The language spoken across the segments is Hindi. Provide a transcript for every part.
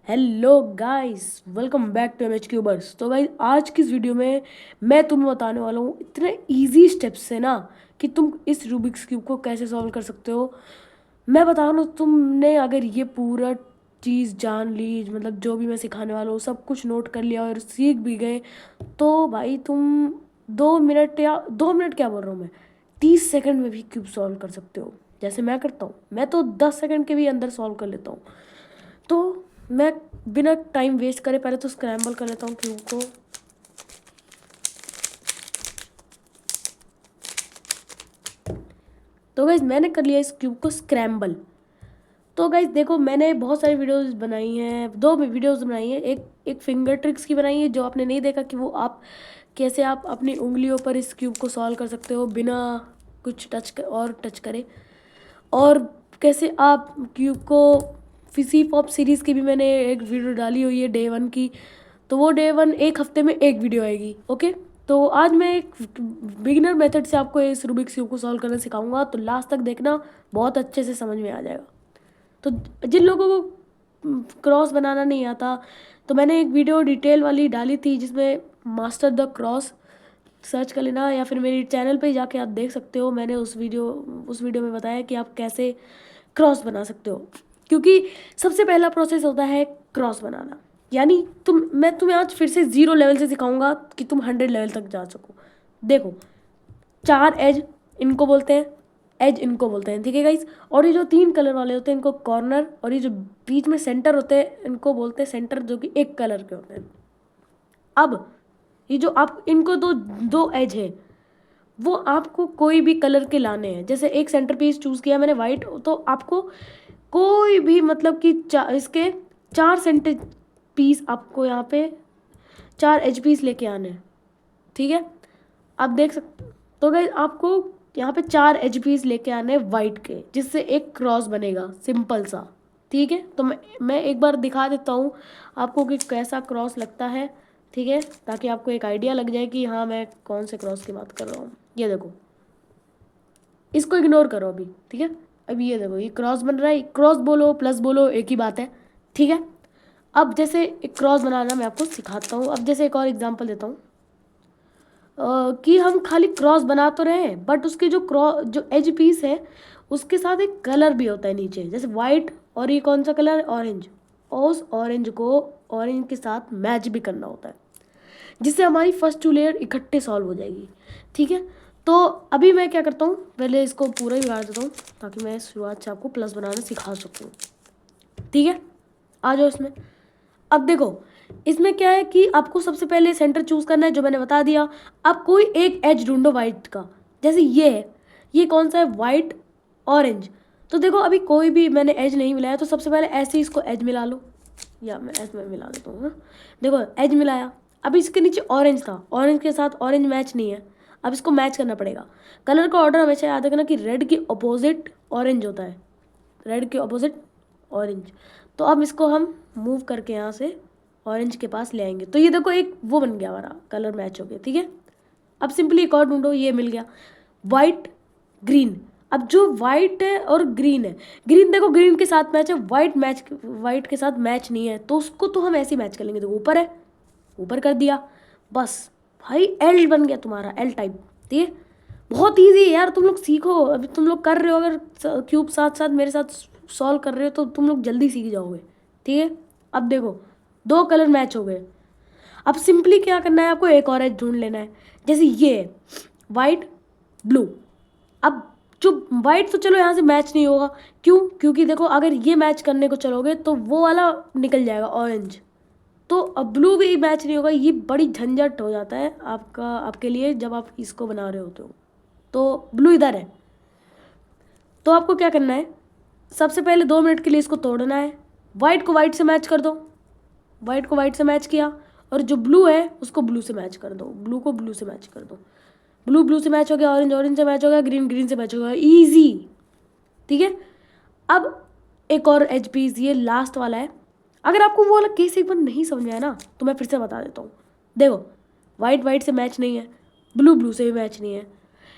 Hello guys, welcome back to MH cubers. तो गाइस, आज की इस वीडियो में मैं तुम्हें बताने वाला हूँ इतने इजी स्टेप्स से ना कि तुम इस रूबिक्स क्यूब को कैसे सॉल्व कर सकते हो। मैं बता रहा हूँ, तुमने अगर ये पूरा चीज़ जान ली, मतलब जो भी मैं सिखाने वाला हूँ सब कुछ नोट कर लिया और सीख भी गए, तो भाई तुम 2 मिनट या 2 मिनट क्या बोल रहा हूँ मैं, 30 सेकंड में भी क्यूब सॉल्व कर सकते हो। जैसे मैं करता हूँ, मैं तो 10 सेकंड के भी अंदर सॉल्व कर लेता हूँ। तो मैं बिना टाइम वेस्ट करे पहले तो स्क्रैम्बल कर लेता हूँ क्यूब को। तो गाइज मैंने कर लिया इस क्यूब को स्क्रैम्बल। तो गाइज देखो, मैंने बहुत सारी वीडियोस बनाई हैं, दो वीडियोस बनाई हैं। एक एक फिंगर ट्रिक्स की बनाई है, जो आपने नहीं देखा कि वो आप कैसे आप अपनी उंगलियों पर इस क्यूब को सॉल्व कर सकते हो बिना कुछ टच करे। और कैसे आप क्यूब को फिसी पॉप सीरीज़ की भी मैंने एक वीडियो डाली हुई है डे 1 की। तो वो डे 1 एक हफ्ते में एक वीडियो आएगी। ओके, तो आज मैं एक बिगिनर मेथड से आपको इस रूबिक्स क्यूब को सॉल्व करना सिखाऊंगा, तो लास्ट तक देखना, बहुत अच्छे से समझ में आ जाएगा। तो जिन लोगों को क्रॉस बनाना नहीं आता, तो मैंने एक वीडियो डिटेल वाली डाली थी जिसमें मास्टर द क्रॉस सर्च कर लेना, या फिर मेरी चैनल पे जाके आप देख सकते हो। मैंने उस वीडियो में बताया कि आप कैसे क्रॉस बना सकते हो। क्योंकि सबसे पहला प्रोसेस होता है क्रॉस बनाना। यानी मैं तुम्हें आज फिर से 0 लेवल से सिखाऊंगा कि तुम 100 लेवल तक जा सको। देखो, 4 एज इनको बोलते हैं, एज इनको बोलते हैं, ठीक है गाइस। और ये जो 3 कलर वाले होते हैं इनको कॉर्नर, और ये जो बीच में सेंटर होते हैं इनको बोलते हैं सेंटर, जो कि एक कलर के होते हैं। अब ये जो आप इनको दो दो एज है, वो आपको कोई भी कलर के लाने हैं। जैसे एक सेंटर पीस चूज़ किया मैंने वाइट, तो आपको कोई भी, मतलब कि इसके 4 सेंटर पीस आपको यहाँ पे 4 एच पीस लेके आने हैं, ठीक है। आप देख सकते, तो गाइस आपको यहाँ पे 4 एच पीस लेके आने हैं वाइट के, जिससे एक क्रॉस बनेगा सिंपल सा, ठीक है। तो मैं एक बार दिखा देता हूँ आपको कि कैसा क्रॉस लगता है, ठीक है, ताकि आपको एक आइडिया लग जाए कि हाँ मैं कौन से क्रॉस की बात कर रहा हूँ। ये देखो, इसको इग्नोर करो अभी, ठीक है। अभी ये देखो, ये क्रॉस बन रहा है। क्रॉस बोलो प्लस बोलो एक ही बात है, ठीक है। अब जैसे एक क्रॉस बनाना मैं आपको सिखाता हूँ। अब जैसे एक और एग्जांपल देता हूँ, कि हम खाली क्रॉस बना तो रहे हैं, बट उसके जो एज पीस है उसके साथ एक कलर भी होता है नीचे, जैसे वाइट, और ये कौन सा कलर, ऑरेंज। और उस ऑरेंज को ऑरेंज के साथ मैच भी करना होता है, जिससे हमारी फर्स्ट 2 लेयर इकट्ठे सॉल्व हो जाएगी, ठीक है। तो अभी मैं क्या करता हूँ, पहले इसको पूरा ही उगाड़ देता हूँ ताकि मैं शुरुआत से आपको प्लस बनाना सिखा सकूँ, ठीक है। आ जाओ इसमें। अब देखो, इसमें क्या है कि आपको सबसे पहले सेंटर चूज करना है, जो मैंने बता दिया। अब कोई एक एज ढूंढो वाइट का, जैसे ये है, ये कौन सा है, वाइट ऑरेंज। तो देखो, अभी कोई भी मैंने एज नहीं मिलाया, तो सबसे पहले ऐसे ही इसको एज मिला लो, या मैं एज में मिला देता हूँ, हाँ। देखो, एज मिलाया। अब इसके नीचे ऑरेंज था, ऑरेंज के साथ ऑरेंज मैच नहीं है, अब इसको मैच करना पड़ेगा। कलर का ऑर्डर हमेशा याद रखना कि रेड के ऑपोजिट ऑरेंज होता है, रेड के ऑपोजिट ऑरेंज। तो अब इसको हम मूव करके यहाँ से ऑरेंज के पास ले आएंगे, तो ये देखो एक वो बन गया, हमारा कलर मैच हो गया, ठीक है। अब सिंपली एक और ढूंढो, ये मिल गया, वाइट ग्रीन। अब जो वाइट है और ग्रीन है, ग्रीन देखो ग्रीन के साथ मैच है, वाइट के साथ मैच नहीं है, तो उसको तो हम ऐसे ही मैच कर लेंगे। देखो ऊपर है, ऊपर कर दिया, बस भाई एल बन गया तुम्हारा, एल टाइप, ठीक है। बहुत ईजी है यार, तुम लोग सीखो, अभी तुम लोग कर रहे हो, अगर क्यूब साथ साथ मेरे साथ सॉल्व कर रहे हो तो तुम लोग जल्दी सीख जाओगे, ठीक है। अब देखो, 2 कलर मैच हो गए। अब सिंपली क्या करना है, आपको एक और एज ढूंढ लेना है, जैसे ये वाइट ब्लू। अब जो वाइट तो चलो यहाँ से मैच नहीं होगा, क्यों, क्योंकि देखो अगर ये मैच करने को चलोगे तो वो वाला निकल जाएगा ऑरेंज, तो अब ब्लू भी मैच नहीं होगा। ये बड़ी झंझट हो जाता है आपके लिए जब आप इसको बना रहे होते हो। तो ब्लू इधर है, तो आपको क्या करना है, सबसे पहले 2 मिनट के लिए इसको तोड़ना है। वाइट को वाइट से मैच कर दो, वाइट को वाइट से मैच किया, और जो ब्लू है उसको ब्लू से मैच कर दो, ब्लू को ब्लू से मैच कर दो। ब्लू ब्लू से मैच हो गया, ऑरेंज ऑरेंज से मैच हो गया, ग्रीन ग्रीन से मैच हो गया, ईजी, ठीक है। अब एक और एच पीस, ये लास्ट वाला है। अगर आपको वो वाला केस एक बार नहीं समझ में आया ना, तो मैं फिर से बता देता हूँ। देखो, वाइट वाइट से मैच नहीं है, ब्लू ब्लू से भी मैच नहीं है,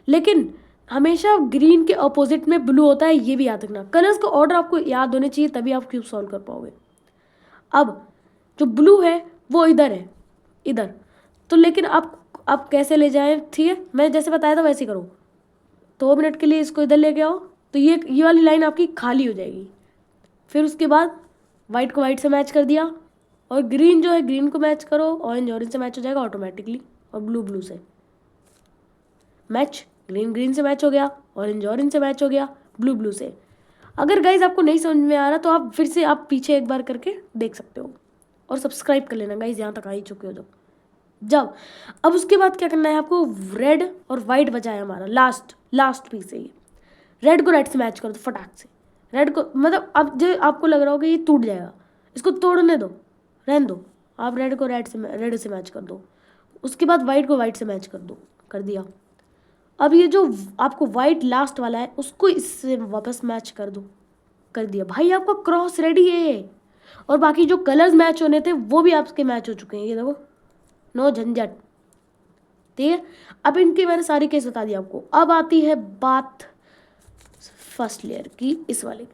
लेकिन हमेशा ग्रीन के अपोजिट में ब्लू होता है, ये भी याद रखना। कलर्स का ऑर्डर आपको याद होने चाहिए, तभी आप क्यूब सॉल्व कर पाओगे। अब जो ब्लू है वो इधर है, इधर। तो लेकिन आप कैसे ले जाएं, ठीक है, मैं जैसे बताया था वैसे करो। 2 मिनट के लिए इसको इधर लेके आओ, तो ये वाली लाइन आपकी खाली हो जाएगी। फिर उसके बाद वाइट को वाइट से मैच कर दिया, और ग्रीन जो है ग्रीन को मैच करो, ऑरेंज ऑरेंज से मैच हो जाएगा ऑटोमेटिकली, और ब्लू ब्लू से मैच, ग्रीन ग्रीन से मैच हो गया, ऑरेंज ऑरेंज से मैच हो गया, ब्लू ब्लू से। अगर गाइज आपको नहीं समझ में आ रहा तो आप फिर से आप पीछे एक बार करके देख सकते हो, और सब्सक्राइब कर लेना गाइज, यहाँ तक आ ही चुके हो जब अब उसके बाद क्या करना है आपको, रेड और वाइट बचा है हमारा, लास्ट पीस है ये। रेड को रेड से मैच करो तो फटाक से, रेड को मतलब अब जो आपको लग रहा होगा ये टूट जाएगा, इसको तोड़ने दो, रहने दो, आप रेड को रेड से मैच कर दो। उसके बाद वाइट को वाइट से मैच कर दो, कर दिया। अब ये जो आपको वाइट लास्ट वाला है उसको इससे वापस मैच कर दो, कर दिया भाई, आपका क्रॉस रेडी है। और बाकी जो कलर्स मैच होने थे वो भी आपके मैच हो चुके हैं, ये देखो, नो झंझट, ठीक है। अब इनकी मैंने सारी केस बता दी आपको। अब आती है बात फर्स्ट लेयर की, इस वाले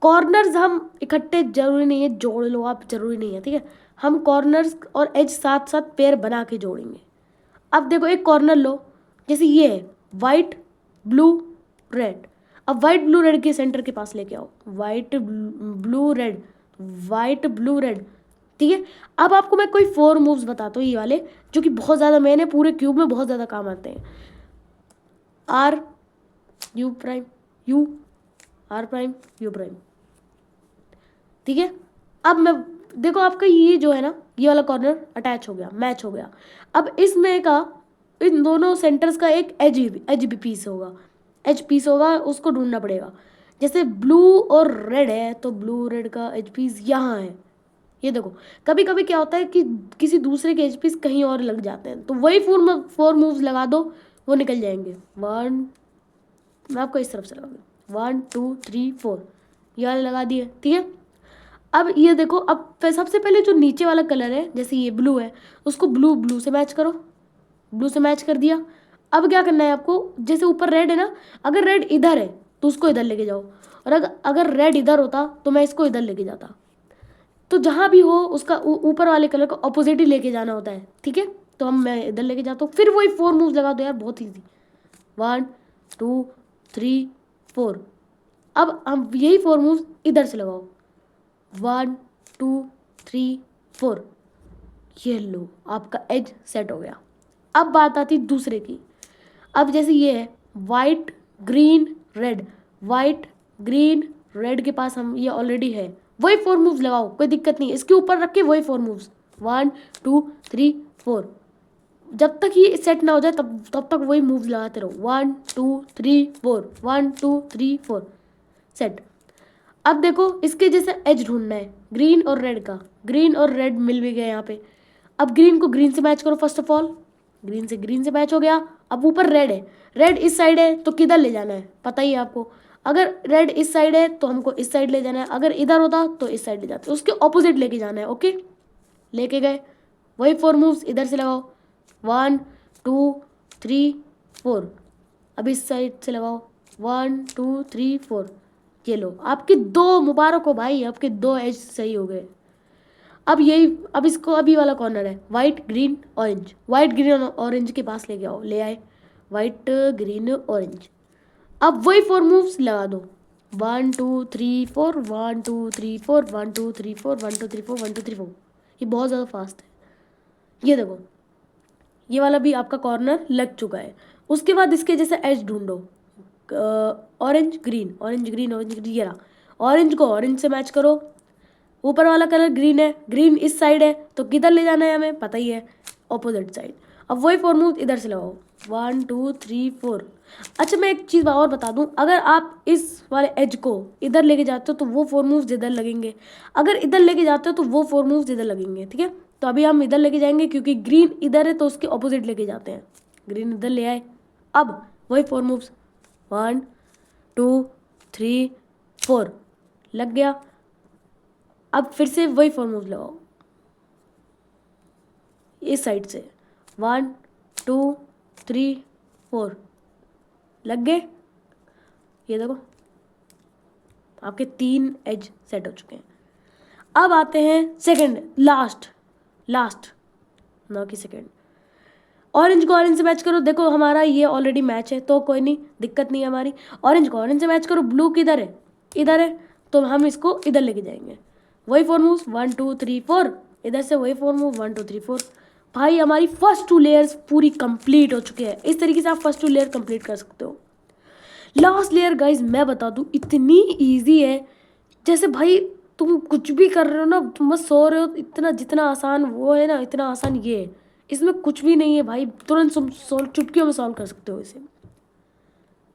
कॉर्नर्स हम इकट्ठे जरूरी नहीं है, जोड़ लो आप, जरूरी नहीं है, ठीक है। हम कॉर्नर्स और एज साथ साथ पेयर बना के जोड़ेंगे। अब देखो एक कॉर्नर लो, जैसे ये है वाइट ब्लू रेड। अब वाइट ब्लू रेड के सेंटर के पास लेके आओ, white blue red, white blue red, ठीक है। अब आपको मैं कोई 4 मूव्स बताता हूँ, ये वाले जो कि बहुत ज़्यादा मैंने पूरे क्यूब में बहुत ज़्यादा काम आते हैं। Are you prime you, are prime you prime, ठीक है। अब मैं देखो आपका ये जो है ना, ये वाला कॉर्नर अटैच हो गया, मैच हो गया। अब इसमें का इन दोनों सेंटर्स का एक एज भी पीस होगा, एज पीस होगा, उसको ढूंढना पड़ेगा। जैसे ब्लू और रेड है तो ब्लू रेड का एज पीस यहाँ है, ये देखो। कभी कभी क्या होता है कि किसी दूसरे के एज पीस कहीं और लग जाते हैं, तो वही 4 मूव्स लगा दो, वो निकल जाएंगे। मैं आपको इस तरफ से लगाऊंगी, 1 2 3 4, ये वाले लगा दिए, ठीक है। अब ये देखो, अब सबसे पहले जो नीचे वाला कलर है, जैसे ये ब्लू है, उसको ब्लू ब्लू से मैच करो, ब्लू से मैच कर दिया। अब क्या करना है आपको, जैसे ऊपर रेड है ना, अगर रेड इधर है तो उसको इधर लेके जाओ, और अगर रेड इधर होता तो मैं इसको इधर लेके जाता। तो जहाँ भी हो उसका ऊपर वाले कलर को अपोजिट ही लेके जाना होता है, ठीक है। तो मैं इधर लेके जाता हूँ, फिर वही 4 मूव्स लगा दो यार, बहुत ईजी। 1 2 3 4। अब हम यही 4 मूव्स इधर से लगाओ, 1 2 3 4, ये लो, आपका एज सेट हो गया। अब बात आती दूसरे की। अब जैसे ये है white green red, white green red के पास हम ये ऑलरेडी है, वही 4 मूव्स लगाओ, कोई दिक्कत नहीं, इसके ऊपर रख के वही 4 मूव्स, 1 2 3 4। जब तक ये सेट ना हो जाए तब तक वही मूव्स लगाते रहो, 1 2 3 4, 1 2 3 4, सेट। अब देखो इसके जैसे एज ढूंढना है ग्रीन और रेड का, ग्रीन और रेड मिल भी गए यहाँ पे। अब ग्रीन को ग्रीन से मैच करो, फर्स्ट ऑफ ऑल ग्रीन से ग्रीन से मैच हो गया। अब ऊपर रेड है, रेड इस साइड है तो किधर ले जाना है पता ही है आपको, अगर रेड इस साइड है तो हमको इस साइड ले जाना है, अगर इधर होता तो इस साइड ले जाते, उसके ऑपोजिट लेके जाना है, ओके। लेके गए, वही 4 मूव्स इधर से लगाओ, 1 2 3 4। अब इस साइड से लगाओ, 1 2 3 4, ये लो, आपके 2 मुबारक हो भाई, आपके 2 एज सही हो गए। अब यही, अब इसको अभी वाला कॉर्नर है white green orange, white green orange के पास लेके आओ, ले आए, वाइट ग्रीन ऑरेंज। अब वही 4 मूव्स लगा दो, 1 2 3 4, 1 2 3 4, 1 2 3 4, 1 2 3 4, 1 2 3 4। ये बहुत ज़्यादा फास्ट है, ये देखो, ये वाला भी आपका कॉर्नर लग चुका है। उसके बाद इसके जैसे एज ढूंढो, orange green orange green orange green, ये रहा, ऑरेंज को ऑरेंज से मैच करो, ऊपर वाला कलर ग्रीन है, ग्रीन इस साइड है तो किधर ले जाना है हमें पता ही है, ऑपोजिट साइड। अब वही 4 मूव इधर से लगाओ, 1 2 3 4। अच्छा मैं एक चीज़ और बता दूं, अगर आप इस वाले एज को इधर लेके जाते हो तो वो 4 मूव्स इधर लगेंगे, अगर इधर लेके जाते हो तो वो 4 मूव्स इधर लगेंगे, ठीक है। तो अभी हम इधर लेके जाएंगे क्योंकि ग्रीन इधर है तो उसके ऑपोजिट लेके जाते हैं, ग्रीन इधर ले आए। अब वही 4 मूव्स, 1 2 3 4, लग गया। अब फिर से वही 4 मूव्स लगाओ इस साइड से, 1 2 3 4, लग गए। ये देखो आपके 3 एज सेट हो चुके हैं। अब आते हैं सेकंड, लास्ट ना कि सेकंड। ऑरेंज को ऑरेंज से मैच करो। देखो हमारा ये ऑलरेडी मैच है तो कोई नहीं, दिक्कत नहीं है हमारी। ऑरेंज को ऑरेंज से मैच करो। ब्लू किधर है? इधर है, तो हम इसको इधर लेके जाएंगे। वही 4 मूव्स, 1 2 3 4। इधर से वही 4 मूव, 1 2 3 4। भाई हमारी फर्स्ट 2 लेयर्स पूरी कंप्लीट हो चुकी है। इस तरीके से आप फर्स्ट 2 लेयर कंप्लीट कर सकते हो। लास्ट लेयर गाइज मैं बता दूं इतनी ईजी है, जैसे भाई तुम कुछ भी कर रहे हो ना, तुम बस सो रहे हो, इतना जितना आसान वो है ना, इतना आसान ये है। इसमें कुछ भी नहीं है भाई, तुरंत सॉल्व, चुटकियों में सॉल्व कर सकते हो इसे।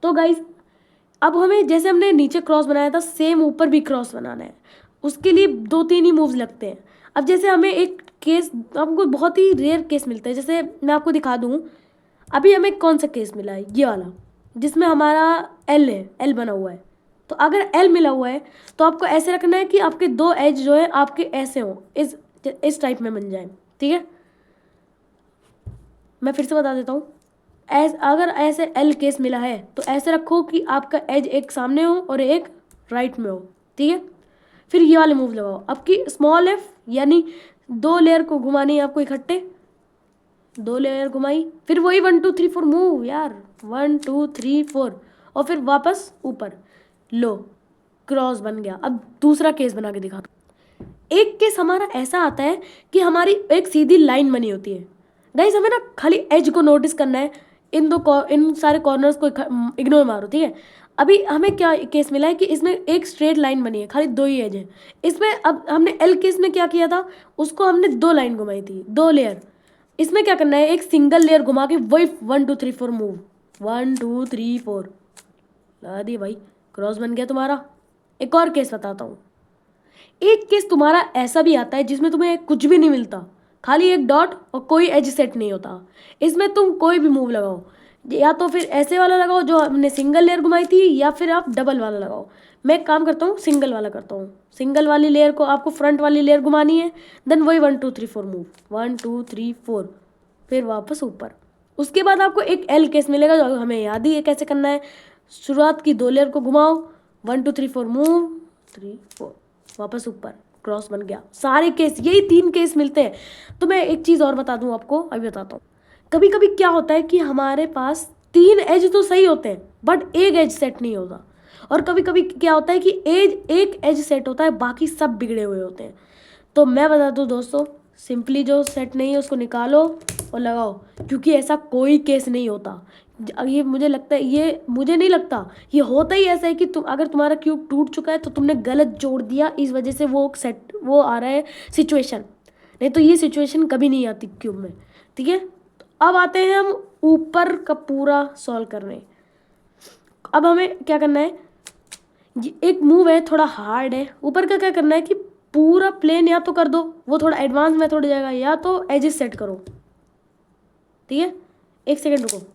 तो गाइज अब हमें जैसे हमने नीचे क्रॉस बनाया था, सेम ऊपर भी क्रॉस बनाना है। उसके लिए 2-3 ही मूव्स लगते हैं। अब जैसे हमें एक केस, आपको बहुत ही रेयर केस मिलता है, जैसे मैं आपको दिखा दूँ। अभी हमें कौन सा केस मिला है? ये वाला, जिसमें हमारा एल है, एल बना हुआ है। तो अगर एल मिला हुआ है तो आपको ऐसे रखना है कि आपके 2 एज जो है आपके ऐसे हों, इस टाइप में बन जाए। ठीक है, मैं फिर से बता देता हूँ। अगर ऐसे एल केस मिला है तो ऐसे रखो कि आपका एज एक सामने हो और एक राइट में हो। ठीक है, फिर ये वाले मूव लगाओ। आपकी स्मॉल एफ, यानी 2 लेयर को घुमानी है आपको इकट्ठे। 2 लेयर घुमाई, फिर वही 1 2 3 4 मूव यार, 1 2 3 4, और फिर वापस ऊपर। लो, क्रॉस बन गया। अब दूसरा केस बना के दिखा दो। एक केस हमारा ऐसा आता है कि हमारी एक सीधी लाइन बनी होती है। गाइस हमें ना खाली एज को नोटिस करना है, इन सारे कॉर्नर्स को इग्नोर मारो। ठीक है, अभी हमें क्या केस मिला है कि इसमें एक स्ट्रेट लाइन बनी है, खाली 2 ही एज है इसमें। अब हमने एल केस में क्या किया था, उसको हमने 2 लाइन घुमाई थी, 2 लेयर। इसमें क्या करना है, एक सिंगल लेयर घुमा के वही 1 2 3 4 मूव, 1 2 3 4 लगा दिए भाई, क्रॉस बन गया तुम्हारा। एक और केस बताता हूँ। एक केस तुम्हारा ऐसा भी आता है जिसमें तुम्हें कुछ भी नहीं मिलता, खाली एक डॉट और कोई एज सेट नहीं होता। इसमें तुम कोई भी मूव लगाओ, या तो फिर ऐसे वाला लगाओ जो हमने सिंगल लेयर घुमाई थी, या फिर आप डबल वाला लगाओ। मैं एक काम करता हूँ, सिंगल वाला करता हूँ। सिंगल वाली लेयर को आपको फ्रंट वाली लेयर घुमानी है, देन वही 1 2 3 4 मूव, 1 2 3 4, फिर वापस ऊपर। उसके बाद आपको एक एल केस मिलेगा जो हमें याद ही है कैसे करना है। शुरुआत की 2 लेयर को घुमाओ, 1 2 3 4 मूव, 3 4, वापस ऊपर, क्रॉस बन गया। सारे केस, यही 3 केस मिलते हैं। तो मैं एक चीज़ और बता दूं आपको, अभी बताता हूँ। कभी कभी क्या होता है कि हमारे पास 3 एज तो सही होते हैं बट एक एज सेट नहीं होता। और कभी कभी क्या होता है कि एक एज सेट होता है, बाकी सब बिगड़े हुए होते हैं। तो मैं बता दूं दोस्तों, सिंपली जो सेट नहीं है उसको निकालो और लगाओ, क्योंकि ऐसा कोई केस नहीं होता। ये मुझे लगता है, ये मुझे नहीं लगता, ये होता ही ऐसा है कि तुम, अगर तुम्हारा क्यूब टूट चुका है तो तुमने गलत जोड़ दिया, इस वजह से वो आ रहा है सिचुएशन। नहीं तो ये सिचुएशन कभी नहीं आती क्यूब में। ठीक है, तो अब आते हैं हम ऊपर का पूरा सॉल्व करने। अब हमें क्या करना है, ये एक मूव है थोड़ा हार्ड है। ऊपर का क्या करना है कि पूरा प्लेन या तो कर दो, वो थोड़ा एडवांस मेथड हो जाएगा, या तो एजेस सेट करो। ठीक है, एक सेकेंड रुको।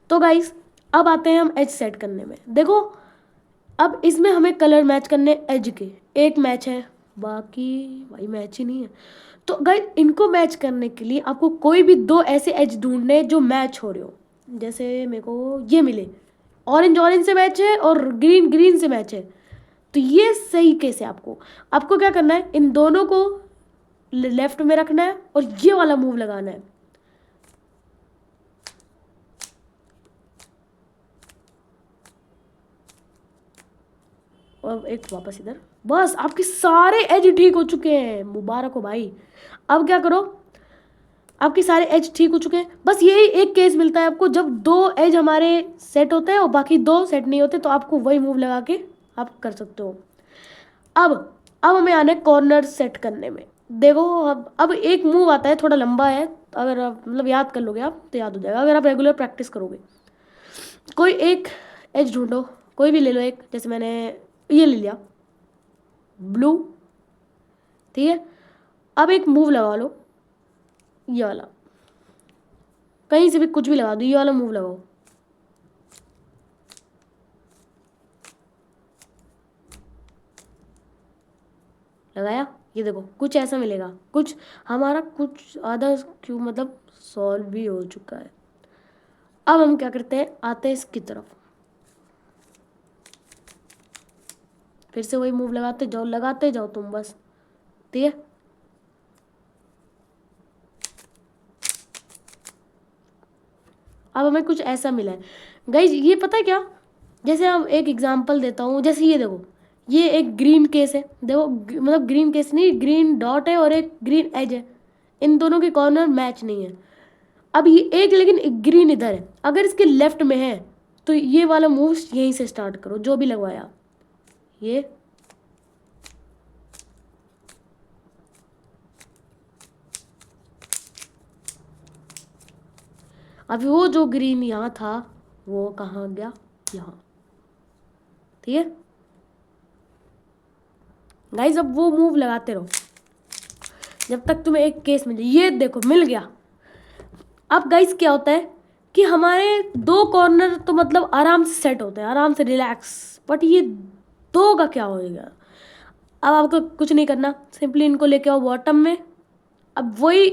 तो गाइस अब आते हैं हम एज सेट करने में। देखो अब इसमें हमें कलर मैच करने एज के, एक मैच है, बाकी भाई मैच ही नहीं है। तो गाइस इनको मैच करने के लिए आपको कोई भी 2 ऐसे एज ढूंढने जो मैच हो रहे हो। जैसे मेरे को ये मिले, ऑरेंज ऑरेंज से मैच है और ग्रीन ग्रीन से मैच है, तो ये सही केस है। आपको आपको क्या करना है, इन दोनों को लेफ्ट में रखना है और ये वाला मूव लगाना है। और एक वापस इधर, बस आपके सारे एज ठीक हो चुके हैं, मुबारक हो भाई। अब क्या करो, आपके सारे एज ठीक हो चुके हैं। बस यही एक केस मिलता है आपको, जब 2 एज हमारे सेट होते हैं और बाकी 2 सेट नहीं होते, तो आपको वही मूव लगा के आप कर सकते हो। अब अब हमें आना है कॉर्नर सेट करने में। देखो अब एक मूव आता है, थोड़ा लंबा है, अगर आप मतलब याद कर लोगे आप तो याद हो जाएगा, अगर आप रेगुलर प्रैक्टिस करोगे। कोई एक एज ढूंढो, कोई भी ले लो एक, जैसे मैंने ये ले लिया, ब्लू। ठीक है, अब एक मूव लगा लो, ये वाला, कहीं से भी कुछ भी लगा दो, ये वाला मूव लगाओ। लगाया, ये देखो कुछ ऐसा मिलेगा, कुछ हमारा कुछ आधा क्यों मतलब सॉल्व भी हो चुका है। अब हम क्या करते हैं, आते हैं इसकी तरफ। फिर से वही मूव लगाते जाओ तुम बस, ठीक है। अब हमें कुछ ऐसा मिला है गाइज, ये पता है क्या, जैसे हम एक एग्जांपल देता हूँ, जैसे ये देखो, ये एक ग्रीन केस है, देखो मतलब ग्रीन केस नहीं, ग्रीन डॉट है और एक ग्रीन एज है, इन दोनों के कॉर्नर मैच नहीं है। अब ये एक लेकिन एक ग्रीन इधर है, अगर इसके लेफ्ट में है तो ये वाला मूव यहीं से स्टार्ट करो, जो भी लगवाया ये। अभी वो जो ग्रीन यहाँ था वो कहाँ गया, यहाँ, ठीक है गाइज। अब वो मूव लगाते रहो जब तक तुम्हें एक केस मिले। ये देखो मिल गया। अब गाइज क्या होता है कि हमारे दो कॉर्नर तो मतलब आराम से सेट होते हैं, आराम से रिलैक्स, बट ये दो का क्या होएगा। अब आपको कुछ नहीं करना, सिंपली इनको लेके आओ बॉटम में। अब वही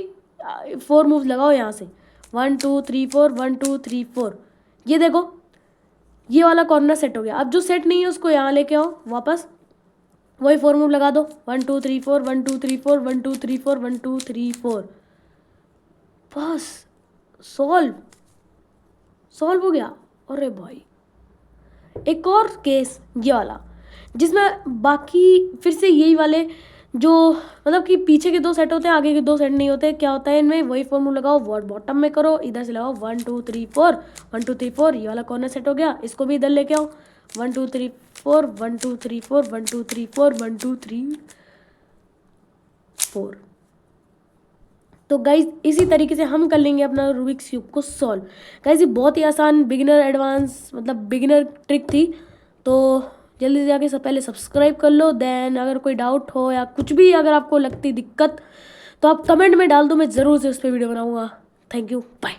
4 मूव लगाओ यहाँ से, 1 2 3 4, 1 2 3 4। ये देखो ये वाला कॉर्नर सेट हो गया। अब जो सेट नहीं है उसको यहाँ लेके आओ वापस, वही 4 मूव लगा दो, 1 2 3 4, 1 2 3 4, 1 2 3 4, 1 2 3 4, बस सॉल्व हो गया। अरे भाई एक और केस ये वाला, जिसमें बाकी फिर से यही वाले जो मतलब कि पीछे के 2 सेट होते हैं, आगे के 2 सेट नहीं होते। क्या होता है इनमें, वही फॉर्मूला लगाओ, वर्ड बॉटम में करो, इधर से लगाओ 1 2 3 4, 1 2 3 4, ये वाला कॉर्नर सेट हो गया। इसको भी इधर लेके आओ, 1 2 3 4, 1 2 3 4, 1 2 3 4, 1 2 3 4। तो गाइज इसी तरीके से हम कर लेंगे अपना रूबिक्स क्यूब को सॉल्व। गाइज ये बहुत ही आसान बिगिनर एडवांस मतलब बिगिनर ट्रिक थी, तो जल्दी से जाके सब पहले सब्सक्राइब कर लो। देन अगर कोई डाउट हो या कुछ भी अगर आपको लगती दिक्कत तो आप कमेंट में डाल दो, मैं ज़रूर से उस पर वीडियो बनाऊंगा। Thank you, bye.